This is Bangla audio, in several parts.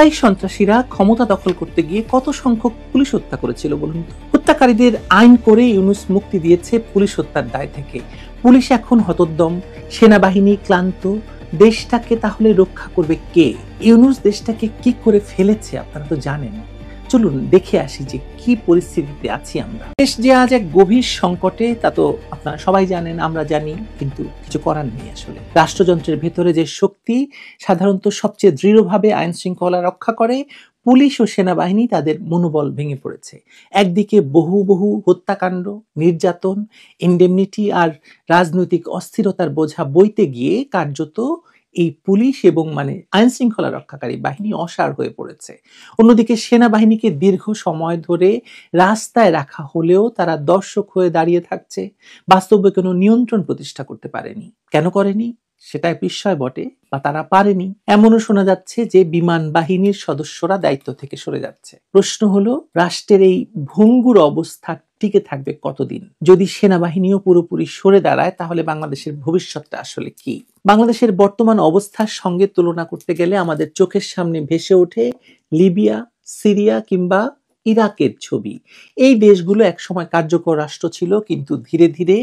জুলাই সন্ত্রাসীরা ক্ষমতা দখল করতে গিয়ে কত সংখ্যক পুলিশ হত্যা করেছিল বলুন? হত্যাকারীদের আইন করে ইউনূস মুক্তি দিয়েছে পুলিশ হত্যার দায় থেকে। পুলিশ এখন হতোদ্যম, সেনাবাহিনী ক্লান্ত। দেশটাকে তাহলে রক্ষা করবে কে? ইউনূস দেশটাকে কি করে ফেলেছে আপনারা তো জানেন। চলুন দেখে আসি যে কি পরিস্থিতিতে আছি আমরা। দেশ যে আজ এক গভীর সংকটে তা তো আপনারা সবাই জানেন, আমরা জানি, কিন্তু কিছু করার নেই। আসলে রাষ্ট্রযন্ত্রের ভেতরে যে শক্তি সাধারণত সবচেয়ে দৃঢ়ভাবে আইন শৃঙ্খলা রক্ষা করে, পুলিশ ও সেনাবাহিনী তাদের মনোবল ভেঙে পড়েছে। একদিকে বহু বহু হত্যাকাণ্ড, নির্যাতন, ইন্ডেমনিটি আর রাজনৈতিক অস্থিরতার বোঝা বইতে গিয়ে কার্যত এই পুলিশ এবং আইন শৃঙ্খলা রক্ষাকারী বাহিনী অসাড় হয়ে পড়েছে। অন্যদিকে সেনাবাহিনীকে দীর্ঘ সময় ধরে রাস্তায় রাখা হলেও তারা দর্শক হয়ে দাঁড়িয়ে থাকছে, বাস্তবে কোনো নিয়ন্ত্রণ প্রতিষ্ঠা করতে পারেনি। কেন করেনি সেটা বিস্ময় বটে, বা তারা পারেনি। এমনও শোনা যাচ্ছে যে বিমান বাহিনীর সদস্যরা দায়িত্ব থেকে সরে যাচ্ছে। প্রশ্ন হলো, রাষ্ট্রের এই ভঙ্গুর অবস্থা টিকে থাকবে কতদিন? যদি সেনাবাহিনীও পুরোপুরি সরে দাঁড়ায় তাহলে বাংলাদেশের ভবিষ্যৎটা আসলে কি? বাংলাদেশের বর্তমান অবস্থার সঙ্গে তুলনা করতে গেলে আমাদের চোখের সামনে ভেসে ওঠে লিবিয়া, সিরিয়া কিংবা ইরাকের ছবি। এই দেশগুলো একসময় কার্যকর রাষ্ট্র ছিল, কিন্তু ধীরে ধীরে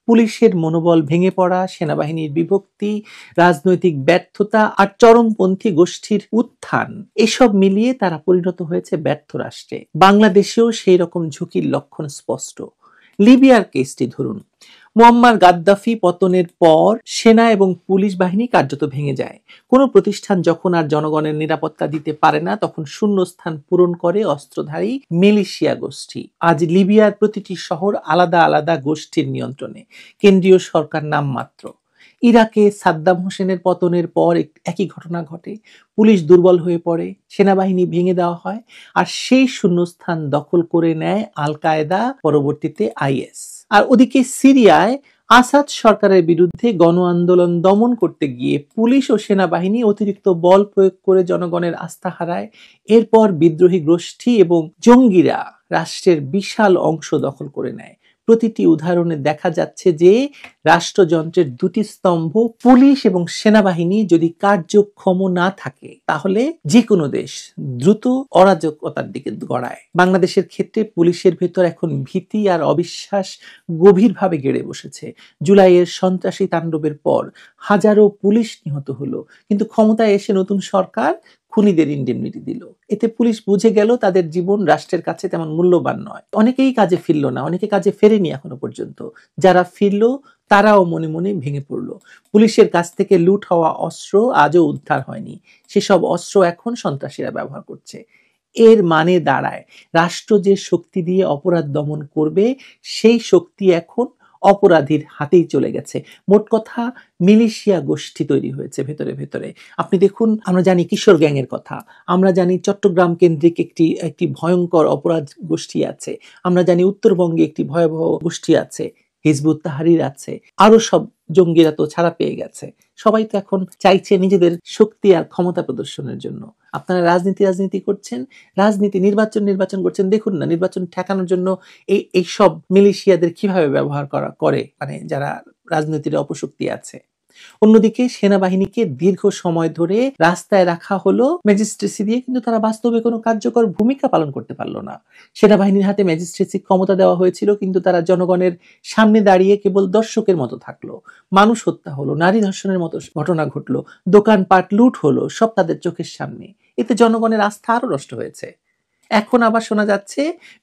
পুলিশের মনোবল ভেঙে পড়া, সেনাবাহিনীর বিভক্তি, রাজনৈতিক ব্যর্থতা আর চরমপন্থী গোষ্ঠীর উত্থান, এসব মিলিয়ে তারা পরিণত হয়েছে ব্যর্থ রাষ্ট্রে। বাংলাদেশেও সেই রকম ঝুঁকির লক্ষণ স্পষ্ট। লিবিয়ার কেসটি ধরুন। মুয়াম্মার গাদ্দাফি পতনের পর সেনা এবং পুলিশ বাহিনী কার্যত ভেঙে যায়। কোনো প্রতিষ্ঠান যখন আর জনগণের নিরাপত্তা দিতে পারে না, তখন শূন্যস্থান পূরণ করে অস্ত্রধারী মিলিশিয়া গোষ্ঠী। আজ লিবিয়ার প্রতিটি শহর আলাদা আলাদা গোষ্ঠীর নিয়ন্ত্রণে, কেন্দ্রীয় সরকার নামমাত্র। ইরাকে সাদ্দাম হোসেনের পতনের পর একই ঘটনা ঘটে। পুলিশ দুর্বল হয়ে পড়ে, সেনাবাহিনী ভেঙে দেওয়া হয়, আর সেই শূন্যস্থান দখল করে নেয় আল কায়েদা, পরবর্তীতে আইএস। আর ওদিকে সিরিয়ায় আসাদ সরকারের বিরুদ্ধে গণ আন্দোলন দমন করতে গিয়ে পুলিশ ও সেনাবাহিনী অতিরিক্ত বল প্রয়োগ করে জনগণের আস্থা হারায়। এরপর বিদ্রোহী গোষ্ঠী এবং জঙ্গিরা রাষ্ট্রের বিশাল অংশ দখল করে নেয়। প্রতিটি উদাহরণে দেখা যাচ্ছে যে রাষ্ট্রযন্ত্রের দুটি স্তম্ভ, পুলিশ এবং সেনাবাহিনী, যদি কার্যক্ষম না থাকে তাহলে যে কোনো দেশ দ্রুত অরাজকতার দিকে গড়ায়। বাংলাদেশের ক্ষেত্রে পুলিশের ভেতর এখন ভীতি আর অবিশ্বাস গভীরভাবে গেড়ে বসেছে। জুলাইয়ের সন্ত্রাসী তাণ্ডবের পর হাজারো পুলিশ নিহত হলো, কিন্তু ক্ষমতায় এসে নতুন সরকার খুনিদের ইন্ডেমনিটি দিল। এতে পুলিশ বুঝে গেল তাদের জীবন রাষ্ট্রের কাছে তেমন মূল্যবান নয়। অনেকেই কাজে ফিরল না, অনেকে কাজে ফেরেনি এখনো পর্যন্ত। যারা ফিরল তারাও মনে মনে ভেঙে পড়ল। পুলিশের কাছ থেকে লুট হওয়া অস্ত্র আজও উদ্ধার হয়নি। সেসব অস্ত্র এখন সন্ত্রাসীরা ব্যবহার করছে। এর মানে দাঁড়ায়, রাষ্ট্র যে শক্তি দিয়ে অপরাধ দমন করবে, সেই শক্তি এখন অপরাধীর হাতেই চলে গেছে। মোট কথা, মিলিশিয়া গোষ্ঠী তৈরি হয়েছে ভেতরে ভেতরে। আপনি দেখুন, আমরা জানি কিশোর গ্যাংয়ের কথা, আমরা জানি চট্টগ্রাম কেন্দ্রিক একটি ভয়ঙ্কর অপরাধ গোষ্ঠী আছে, আমরা জানি উত্তরবঙ্গে একটি ভয়াবহ গোষ্ঠী আছে, হিজবুত তাহরির আছে, আরো সব জঙ্গিরা তো ছাড়া পেয়ে গেছে। সবাই তো এখন চাইছে নিজেদের শক্তি আর ক্ষমতা প্রদর্শনের জন্য। আপনারা রাজনীতি করছেন, নির্বাচন করছেন। দেখুন না, নির্বাচন ঠেকানোর জন্য এই সব মিলিশিয়াদের কিভাবে ব্যবহার করে, যারা রাজনীতির অপশক্তি আছে। অন্যদিকে সেনাবাহিনীকে দীর্ঘ সময় ধরে রাস্তায় রাখা হলো ম্যাজিস্ট্রেসি দিয়ে, কিন্তু তারা বাস্তবে কোনো কার্যকর ভূমিকা পালন করতে পারলো না। সেনাবাহিনীর হাতে ম্যাজিস্ট্রেসি ক্ষমতা দেওয়া হয়েছিল, কিন্তু তারা জনগণের সামনে দাঁড়িয়ে কেবল দর্শকের মতো থাকলো। মানুষ হত্যা হলো, নারী ধর্ষণের মতো ঘটনা ঘটলো, দোকানপাট লুট হলো, সব তাদের চোখের সামনে। এতে জনগণের আস্থা আরো নষ্ট হয়েছে। এখন আবার শোনা যাচ্ছে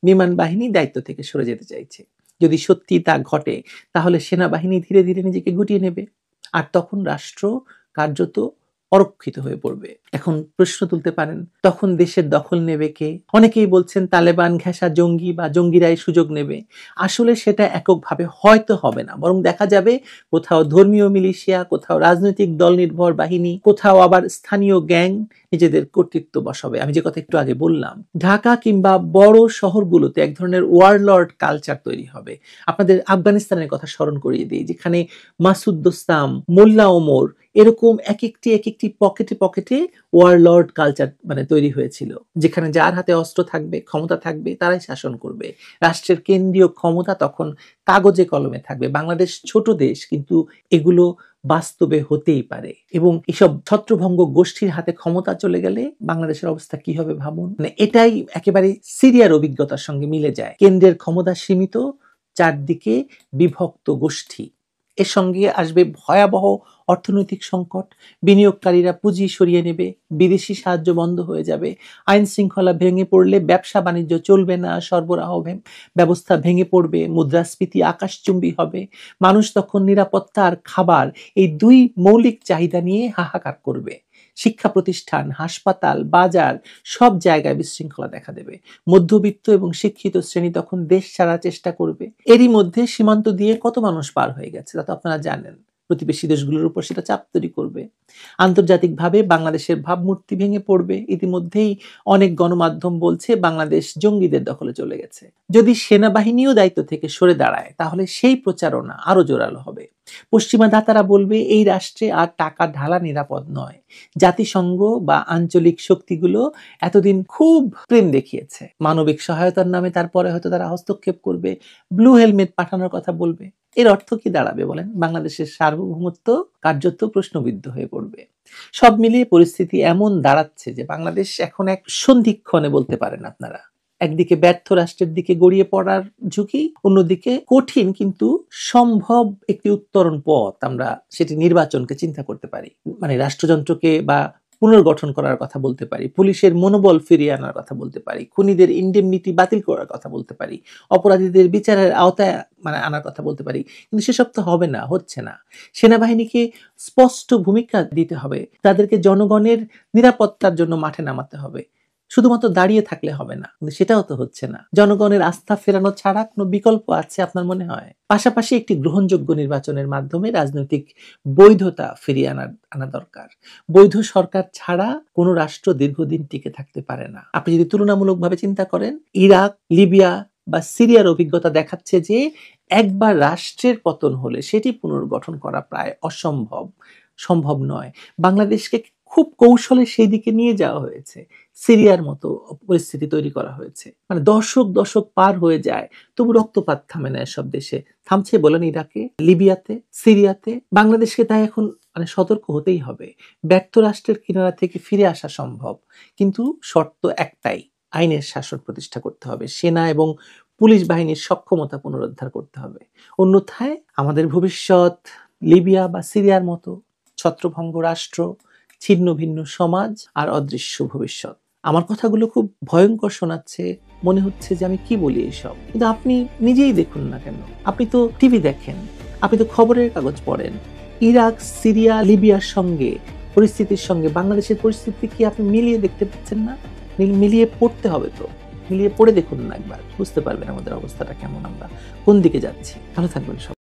বিমান বাহিনী দায়িত্ব থেকে সরে যেতে চাইছে। যদি সত্যি তা ঘটে তাহলে সেনাবাহিনী ধীরে ধীরে নিজেকে গুটিয়ে নেবে, আর তখন রাষ্ট্র কার্যত অরক্ষিত হয়ে পড়বে। এখন প্রশ্ন তুলতে পারেন, তখন দেশের দখল নেবে কে? অনেকেই বলছেন তালেবান ঘেঁষা জঙ্গি বা জঙ্গিরাই সুযোগ নেবে। আসলে সেটা এককভাবে হয়তো হবে না, বরং দেখা যাবে কোথাও ধর্মীয় মিলিশিয়া, কোথাও রাজনৈতিক দল নির্ভর বাহিনী, কোথাও আবার স্থানীয় গ্যাং নিজেদের কর্তৃত্ব বসাবে। আমি যে কথা একটু আগে বললাম, ঢাকা কিংবা বড় শহরগুলোতে এক ধরনের ওয়ারলর্ড কালচার তৈরি হবে। আপনাদের আফগানিস্তানের কথা স্মরণ করিয়ে দিই, যেখানে মাসুদ দোস্তাম, মোল্লা ওমর এরকম এক একটি পকেটে পকেটে ওয়ারলর্ড কালচার মানে তৈরি হয়েছিল, যেখানে যার হাতে অস্ত্র থাকবে, ক্ষমতা থাকবে, তারাই শাসন করবে। রাষ্ট্রের কেন্দ্রীয় ক্ষমতা তখন কাগজে কলমে থাকবে। বাংলাদেশ ছোট দেশ, কিন্তু এগুলো বাস্তবে হতেই পারে। এবং এসব ছত্রভঙ্গ গোষ্ঠীর হাতে ক্ষমতা চলে গেলে বাংলাদেশের অবস্থা কি হবে ভাবুন। মানে এটাই একেবারে সিরিয়ার অভিজ্ঞতার সঙ্গে মিলে যায়। কেন্দ্রের ক্ষমতা সীমিত, চারদিকে বিভক্ত গোষ্ঠী। এর সঙ্গে আসবে ভয়াবহ অর্থনৈতিক সংকট, বিনিয়োগকারীরা পুঁজি সরিয়ে নেবে, বিদেশি সাহায্য বন্ধ হয়ে যাবে, আইন শৃঙ্খলা ভেঙে পড়লে ব্যবসা বাণিজ্য চলবে না, সরবরাহ ব্যবস্থা ভেঙে পড়বে, মুদ্রাস্ফীতি আকাশচুম্বী হবে। মানুষ তখন নিরাপত্তা আর খাবার, এই দুই মৌলিক চাহিদা নিয়ে হাহাকার করবে। শিক্ষা প্রতিষ্ঠান, হাসপাতাল, বাজার, সব জায়গায় বিশৃঙ্খলা দেখা দেবে। মধ্যবিত্ত এবং শিক্ষিত শ্রেণী তখন দেশ ছাড়ার চেষ্টা করবে। এরই মধ্যে সীমান্ত দিয়ে কত মানুষ পার হয়ে গেছে তা তো আপনারা জানেন। প্রতিবেশী দেশগুলোর উপর সেটা চাপ তৈরি করবে। আন্তর্জাতিকভাবে বাংলাদেশের ভাবমূর্তি ভেঙে পড়বে। ইতিমধ্যেই অনেক গণমাধ্যম বলছে বাংলাদেশ জঙ্গিদের দখলে চলে গেছে। যদি সেনাবাহিনীও দায়িত্ব থেকে সরে দাঁড়ায়, তাহলে সেই প্রচারণা আরো জোরালো হবে। পশ্চিমা দাতারা বলবে এই রাষ্ট্রে আর টাকা ঢালা নিরাপদ নয়। জাতিসংঘ বা আঞ্চলিক শক্তিগুলো এতদিন খুব প্রেম দেখিয়েছে, মানবিক সহায়তার নামে তারপরে হয়তো তারা হস্তক্ষেপ করবে, ব্লু হেলমেট পাঠানোর কথা বলবে। এর অর্থ কি দাঁড়াবে বলেন? বাংলাদেশের সার্বভৌমত্ব কার্যত প্রশ্নবিদ্ধ হয়ে পড়বে। সব মিলিয়ে পরিস্থিতি এমন দাঁড়াচ্ছে যে বাংলাদেশ এখন এক সন্ধিক্ষণে বলতে পারেন আপনারা। একদিকে ব্যর্থ রাষ্ট্রের দিকে গড়িয়ে পড়ার ঝুঁকি, অন্যদিকে কঠিন কিন্তু সম্ভব একটি উত্তরণ পথ। আমরা সেটি নির্বাচনকে চিন্তা করতে পারি, মানে রাষ্ট্রযন্ত্রকে বা পুনর্গঠন করার কথা বলতে পারি, পুলিশের মনোবল ফিরিয়ে আনার কথা বলতে পারি, খুনিদের ইন্ডেমনিটি বাতিল করার কথা বলতে পারি, অপরাধীদের বিচারের আওতায় মানে আনার কথা বলতে পারি। কিন্তু সেসব তো হবে না, হচ্ছে না। সেনাবাহিনীকে স্পষ্ট ভূমিকা দিতে হবে, তাদেরকে জনগণের নিরাপত্তার জন্য মাঠে নামাতে হবে। শুধুমাত্র দাঁড়িয়ে থাকলে হবে না, কিন্তু সেটাও তো হচ্ছে না। জনগণের আস্থা ফেরানো ছাড়া কোনো বিকল্প আছে আপনার মনে হয়? পাশাপাশি একটি গ্রহণযোগ্য নির্বাচনের মাধ্যমে রাজনৈতিক বৈধতা ফিরিয়ে আনা দরকার। বৈধ সরকার ছাড়া কোনো রাষ্ট্র দীর্ঘদিন টিকে থাকতে পারে না। আপনি যদি তুলনামূলকভাবে চিন্তা করেন, ইরাক, লিবিয়া বা সিরিয়ার অভিজ্ঞতা দেখাচ্ছে যে একবার রাষ্ট্রের পতন হলে সেটি পুনর্গঠন করা প্রায় সম্ভব নয়। বাংলাদেশকে খুব কৌশলে সেই দিকে নিয়ে যাওয়া হয়েছে। সিরিয়ার মতো পরিস্থিতি তৈরি করা হয়েছে, মানে দশক পার হয়ে যায়, তবু রক্তপাত থামে না এসব দেশে। থামছে বলেন ইরাকে, লিবিয়াতে, সিরিয়াতে। বাংলাদেশকে তাই এখন মানে সতর্ক হতেই হবে। ব্যর্থ রাষ্ট্রের কিনারা থেকে ফিরে আসা সম্ভব, কিন্তু শর্ত একটাই, আইনের শাসন প্রতিষ্ঠা করতে হবে, সেনা এবং পুলিশ বাহিনীর সক্ষমতা পুনরুদ্ধার করতে হবে। অন্যথায় আমাদের ভবিষ্যৎ লিবিয়া বা সিরিয়ার মতো ছত্রভঙ্গ রাষ্ট্র, ছিন্ন ভিন্ন সমাজ আর অদৃশ্য ভবিষ্যৎ। আমার কথাগুলো খুব ভয়ঙ্কর শোনাচ্ছে, মনে হচ্ছে যে আমি কি বলি এইসব, কিন্তু আপনি নিজেই দেখুন না কেন। আপনি তো টিভি দেখেন, আপনি তো খবরের কাগজ পড়েন। ইরাক, সিরিয়া, লিবিয়ার সঙ্গে পরিস্থিতির সঙ্গে বাংলাদেশের পরিস্থিতি কি আপনি মিলিয়ে দেখতে পাচ্ছেন না? মিলিয়ে পড়তে হবে তো, মিলিয়ে পড়ে দেখুন না একবার, বুঝতে পারবেন আমাদের অবস্থাটা কেমন, আমরা কোন দিকে যাচ্ছি। ভালো থাকবেন সবাই।